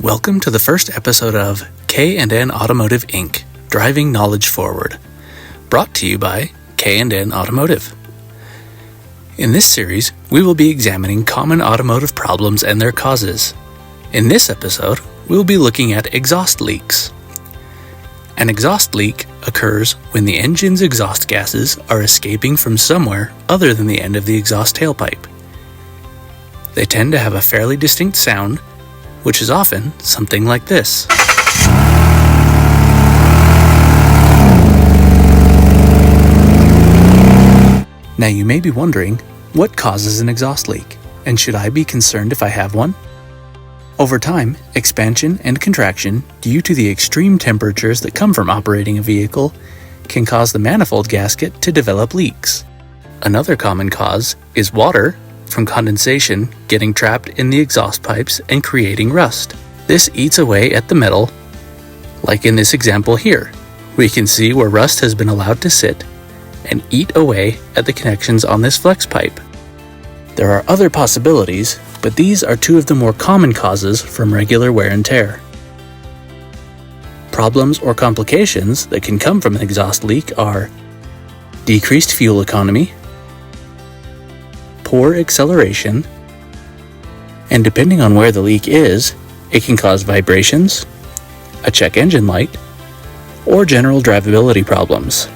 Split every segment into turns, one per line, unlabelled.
Welcome to the first episode of K N Automotive Inc. Driving Knowledge Forward, brought to you by K N Automotive. In this series, we will be examining common automotive problems and their causes. In this episode, we will be looking at exhaust leaks. An exhaust leak occurs when the engine's exhaust gases are escaping from somewhere other than the end of the exhaust tailpipe. They tend to have a fairly distinct sound, which is often something like this. Now you may be wondering, what causes an exhaust leak, and should I be concerned if I have one? Over time, expansion and contraction due to the extreme temperatures that come from operating a vehicle can cause the manifold gasket to develop leaks. Another common cause is water from condensation getting trapped in the exhaust pipes and creating rust. This eats away at the metal, like in this example here. We can see where rust has been allowed to sit and eat away at the connections on this flex pipe. There are other possibilities, but these are two of the more common causes from regular wear and tear. Problems or complications that can come from an exhaust leak are decreased fuel economy, poor acceleration, and depending on where the leak is, it can cause vibrations, a check engine light, or general drivability problems.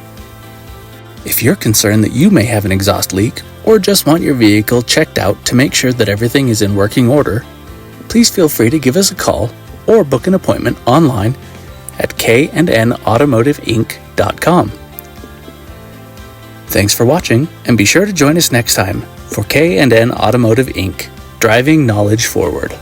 If you're concerned that you may have an exhaust leak or just want your vehicle checked out to make sure that everything is in working order, please feel free to give us a call or book an appointment online at knautomotiveinc.com. Thanks for watching, and be sure to join us next time for K N Automotive Inc. Driving Knowledge Forward.